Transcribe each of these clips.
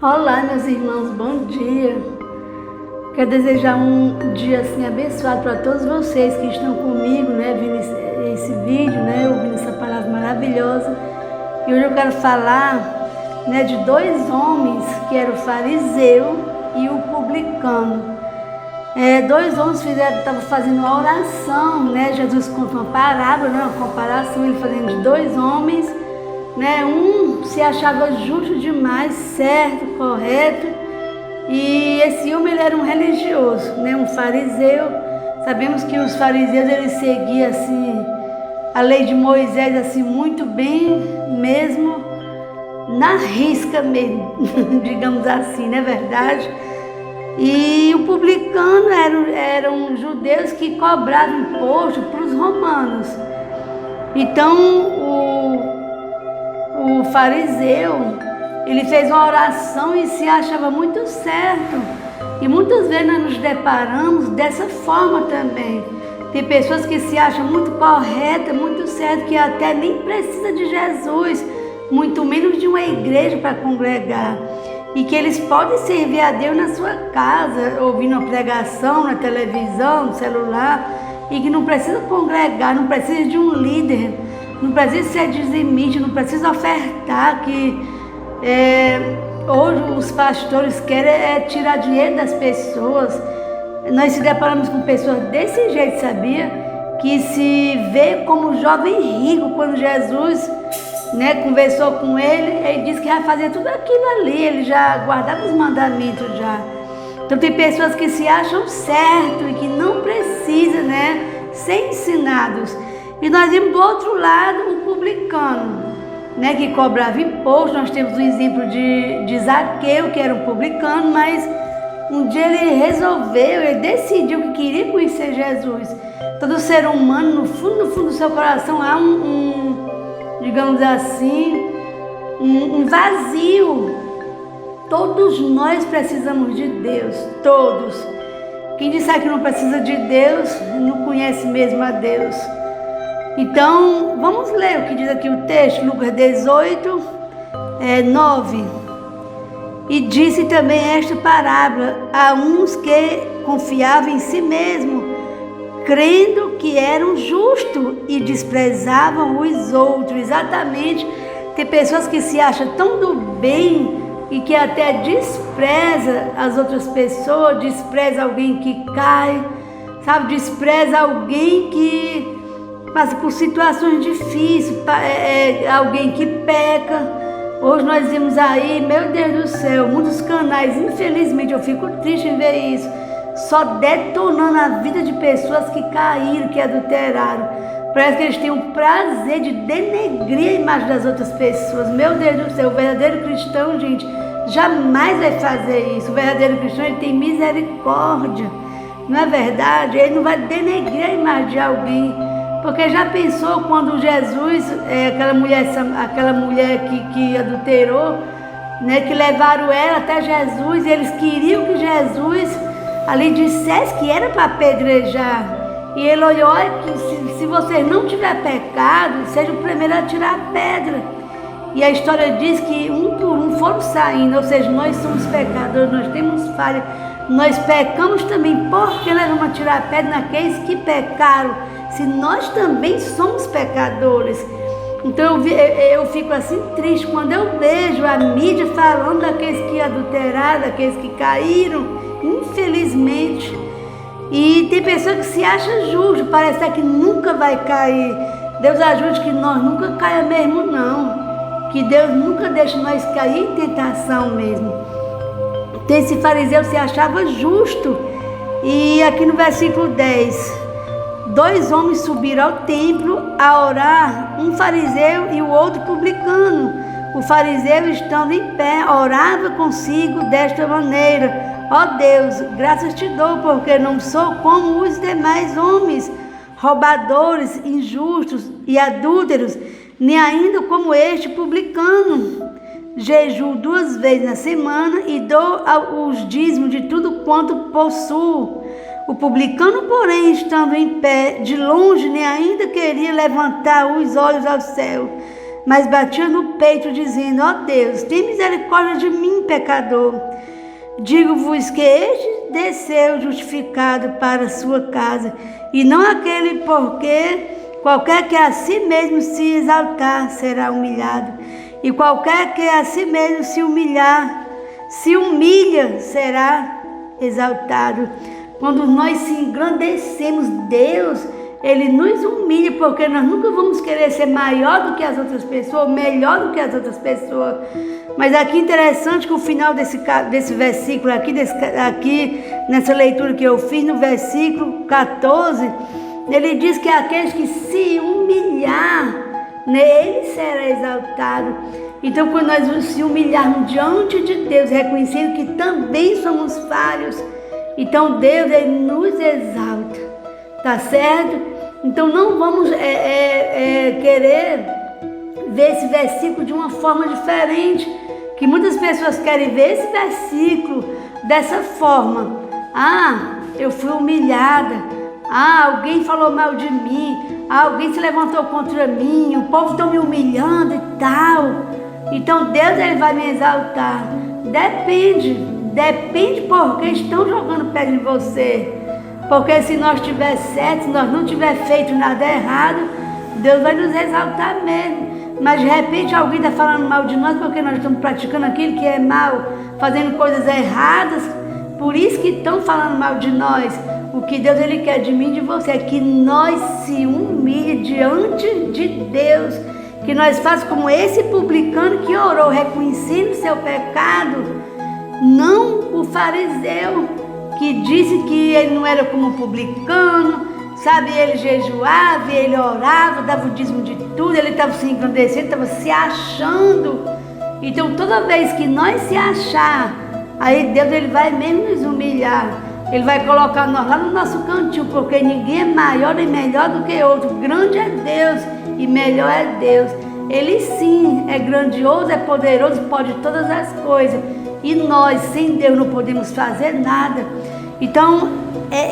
Olá, meus irmãos, bom dia. Quero desejar um dia assim abençoado para todos vocês que estão comigo, vendo esse vídeo, ouvindo essa palavra maravilhosa. E hoje eu quero falar, de dois homens que eram o fariseu e o publicano. Dois homens estavam fazendo uma oração, Jesus conta uma parábola, uma comparação, ele fazendo de dois homens. Um se achava justo demais, certo, correto, e esse homem ele era um religioso, um fariseu. Sabemos que os fariseus eles seguiam assim a lei de Moisés assim muito bem, mesmo na risca mesmo, digamos assim, não é verdade? E o publicano eram judeus que cobravam imposto para os romanos. Então o fariseu, ele fez uma oração e se achava muito certo. E muitas vezes nós nos deparamos dessa forma também. Tem pessoas que se acham muito corretas, muito certo, que até nem precisa de Jesus, muito menos de uma igreja para congregar. E que eles podem servir a Deus na sua casa, ouvindo uma pregação na televisão, no celular, e que não precisa congregar, não precisa de um líder, não precisa ser dizimista, não precisa ofertar, que hoje os pastores querem tirar dinheiro das pessoas. Nós se deparamos com pessoas desse jeito, sabia? Que se vê como jovem rico. Quando Jesus conversou com ele disse que vai fazer tudo aquilo ali, ele já guardava os mandamentos já. Então tem pessoas que se acham certo e que não precisam ser ensinados. E nós vimos do outro lado o publicano, que cobrava imposto. Nós temos um exemplo de Zaqueu, que era um publicano, mas um dia ele decidiu que queria conhecer Jesus. Todo ser humano, no fundo do seu coração, há digamos assim, um vazio. Todos nós precisamos de Deus, todos. Quem disser que não precisa de Deus, não conhece mesmo a Deus. Então, vamos ler o que diz aqui o texto, Lucas 18, 9. E disse também esta parábola a uns que confiavam em si mesmo, crendo que eram justos e desprezavam os outros. Exatamente, tem pessoas que se acham tão do bem e que até despreza as outras pessoas, despreza alguém que cai, despreza alguém que passa por situações difíceis, alguém que peca. Hoje nós vimos aí, meu Deus do céu, muitos canais, infelizmente eu fico triste em ver isso, só detonando a vida de pessoas que caíram, que adulteraram. Parece que eles têm o prazer de denegrir a imagem das outras pessoas. Meu Deus do céu, o verdadeiro cristão, gente, jamais vai fazer isso. O verdadeiro cristão, ele tem misericórdia, não é verdade? Ele não vai denegrir a imagem de alguém. Porque já pensou quando Jesus, aquela mulher que adulterou, que levaram ela até Jesus, e eles queriam que Jesus ali dissesse que era para apedrejar. E ele olhou, olha, se vocês não tiverem pecado, seja o primeiro a tirar a pedra. E a história diz que um por um foram saindo, ou seja, nós somos pecadores, nós temos falha, nós pecamos também, porque nós vamos tirar a pedra naqueles que pecaram, se nós também somos pecadores. Então eu fico assim triste quando eu vejo a mídia falando daqueles que adulteraram, daqueles que caíram, infelizmente. E tem pessoa que se acha justo, parece que nunca vai cair. Deus ajude que nós nunca caia mesmo não, que Deus nunca deixe nós cair em tentação mesmo. Então esse fariseu se achava justo. E aqui no versículo 10, dois homens subiram ao templo a orar, um fariseu e o outro publicano. O fariseu, estando em pé, orava consigo desta maneira: ó Deus, graças te dou, porque não sou como os demais homens, roubadores, injustos e adúlteros, nem ainda como este publicano. Jejuo 2 vezes na semana e dou os dízimos de tudo quanto possuo. O publicano, porém, estando em pé, de longe, nem ainda queria levantar os olhos ao céu, mas batia no peito, dizendo: ó Deus, tem misericórdia de mim, pecador. Digo-vos que este desceu justificado para a sua casa, e não aquele, porque qualquer que a si mesmo se exaltar será humilhado, e qualquer que a si mesmo se humilha, será exaltado. Quando nós se engrandecemos, Deus, Ele nos humilha, porque nós nunca vamos querer ser maior do que as outras pessoas, melhor do que as outras pessoas. Mas aqui interessante que o final desse versículo aqui, nessa leitura que eu fiz, no versículo 14, ele diz que aqueles que se humilhar, nele será exaltado. Então, quando nós se humilharmos diante de Deus, reconhecendo que também somos falhos, então Deus, Ele nos exalta, tá certo? Então não vamos querer ver esse versículo de uma forma diferente, que muitas pessoas querem ver esse versículo dessa forma. Ah, eu fui humilhada, alguém falou mal de mim, alguém se levantou contra mim, o povo está me humilhando e tal, então Deus, Ele vai me exaltar. Depende porque estão jogando pedra em você. Porque se nós estiver certo, se nós não tiver feito nada errado, Deus vai nos exaltar mesmo. Mas de repente alguém está falando mal de nós porque nós estamos praticando aquilo que é mal, fazendo coisas erradas, por isso que estão falando mal de nós. O que Deus, Ele quer de mim e de você é que nós se humilhe diante de Deus, que nós façamos como esse publicano que orou, reconhecendo o seu pecado. Não o fariseu, que disse que ele não era como publicano, sabe? Ele jejuava, ele orava, dava o dízimo de tudo, ele estava se engrandecendo, estava se achando. Então, toda vez que nós se achar, aí Deus, Ele vai mesmo nos humilhar. Ele vai colocar nós lá no nosso cantinho, porque ninguém é maior nem melhor do que outro. Grande é Deus e melhor é Deus. Ele sim é grandioso, é poderoso, pode todas as coisas. E nós, sem Deus, não podemos fazer nada. Então,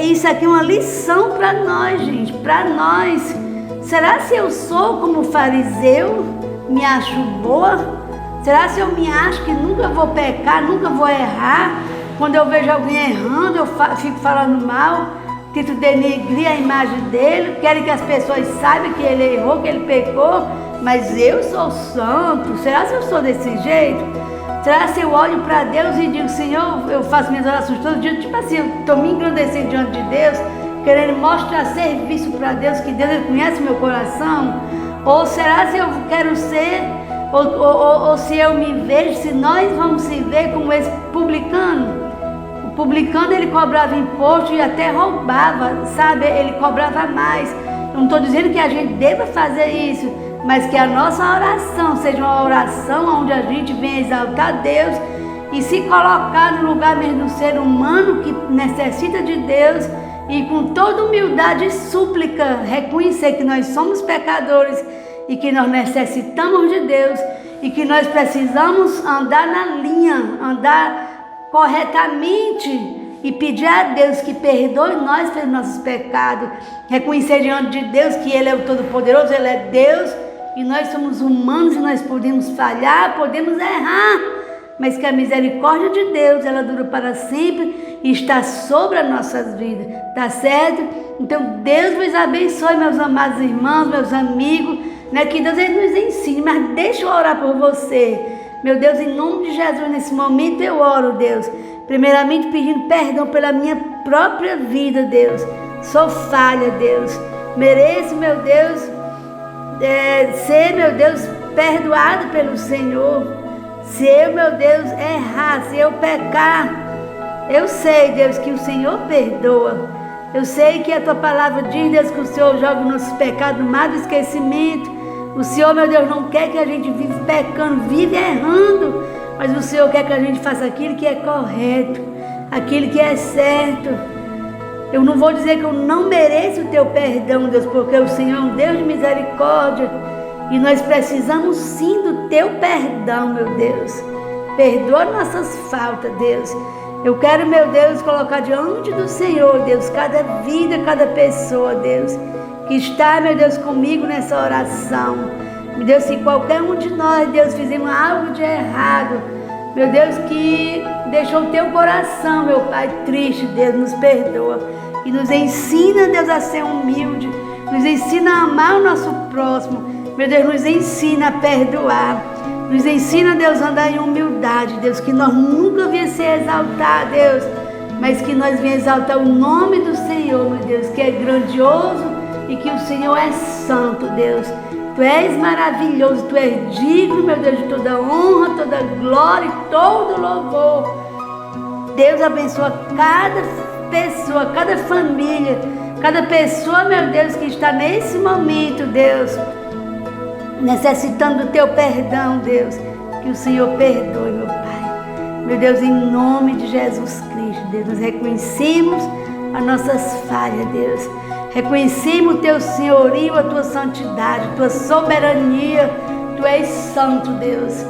isso aqui é uma lição para nós, gente, para nós. Será se eu sou como fariseu, me acho boa? Será se eu me acho que nunca vou pecar, nunca vou errar? Quando eu vejo alguém errando, eu fico falando mal, tento denegrir a imagem dele, quero que as pessoas saibam que ele errou, que ele pecou, mas eu sou santo. Será se eu sou desse jeito? Será se eu olho para Deus e digo: Senhor, eu faço minhas orações todo dia, tipo assim, eu estou me engrandecendo diante de Deus, querendo mostrar serviço para Deus, que Deus, Ele conhece meu coração? Ou será se eu quero ser, ou se eu me vejo, se nós vamos se ver como esse publicano? O publicano, ele cobrava imposto e até roubava, sabe? Ele cobrava mais. Eu não estou dizendo que a gente deva fazer isso, mas que a nossa oração seja uma oração onde a gente venha exaltar Deus e se colocar no lugar mesmo do ser humano que necessita de Deus, e com toda humildade e súplica reconhecer que nós somos pecadores e que nós necessitamos de Deus e que nós precisamos andar na linha, andar corretamente e pedir a Deus que perdoe nós pelos nossos pecados, reconhecer diante de Deus que Ele é o Todo-Poderoso, Ele é Deus e nós somos humanos e nós podemos falhar, podemos errar, mas que a misericórdia de Deus, ela dura para sempre e está sobre as nossas vidas, tá certo? Então Deus vos abençoe, meus amados irmãos, meus amigos, né? Que Deus, Ele nos ensine, mas deixa eu orar por você. Meu Deus, em nome de Jesus, nesse momento eu oro, Deus, primeiramente pedindo perdão pela minha própria vida, Deus. Sou falha, Deus, mereço, meu Deus, ser, meu Deus, perdoado pelo Senhor. Se eu, meu Deus, errar, se eu pecar, eu sei, Deus, que o Senhor perdoa. Eu sei que a Tua palavra diz, Deus, que o Senhor joga os nossos pecados no mar do esquecimento. O Senhor, meu Deus, não quer que a gente vive pecando, vive errando, mas o Senhor quer que a gente faça aquilo que é correto, aquilo que é certo. Eu não vou dizer que eu não mereço o Teu perdão, Deus, porque o Senhor é um Deus de misericórdia. E nós precisamos sim do Teu perdão, meu Deus. Perdoa nossas faltas, Deus. Eu quero, meu Deus, colocar diante do Senhor, Deus, cada vida, cada pessoa, Deus, que está, meu Deus, comigo nessa oração. Meu Deus, se qualquer um de nós, Deus, fizemos algo de errado, meu Deus, que deixou o teu coração, meu Pai, triste, Deus, nos perdoa. E nos ensina, Deus, a ser humilde. Nos ensina a amar o nosso próximo. Meu Deus, nos ensina a perdoar. Nos ensina, Deus, a andar em humildade, Deus, que nós nunca viemos ser exaltar, Deus, mas que nós viemos exaltar o nome do Senhor, meu Deus, que é grandioso e que o Senhor é santo, Deus. Tu és maravilhoso, Tu és digno, meu Deus, de toda honra, toda glória e todo louvor. Deus abençoa cada pessoa, cada família, cada pessoa, meu Deus, que está nesse momento, Deus, necessitando do Teu perdão, Deus, que o Senhor perdoe, meu Pai. Meu Deus, em nome de Jesus Cristo, Deus, nós reconhecemos as nossas falhas, Deus. Reconhecemos o Teu senhorio, a Tua santidade, a Tua soberania. Tu és santo, Deus.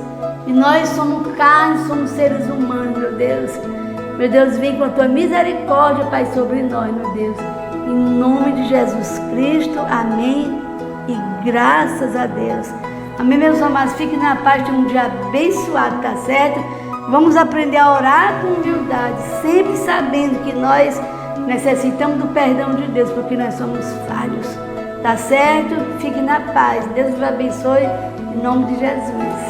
E nós somos carne, somos seres humanos, meu Deus. Meu Deus, vem com a Tua misericórdia, Pai, sobre nós, meu Deus. Em nome de Jesus Cristo, amém. E graças a Deus. Amém, meus amados. Fiquem na paz, tenham um dia abençoado, tá certo? Vamos aprender a orar com humildade, sempre sabendo que nós necessitamos do perdão de Deus, porque nós somos falhos. Tá certo? Fiquem na paz. Deus vos abençoe, em nome de Jesus.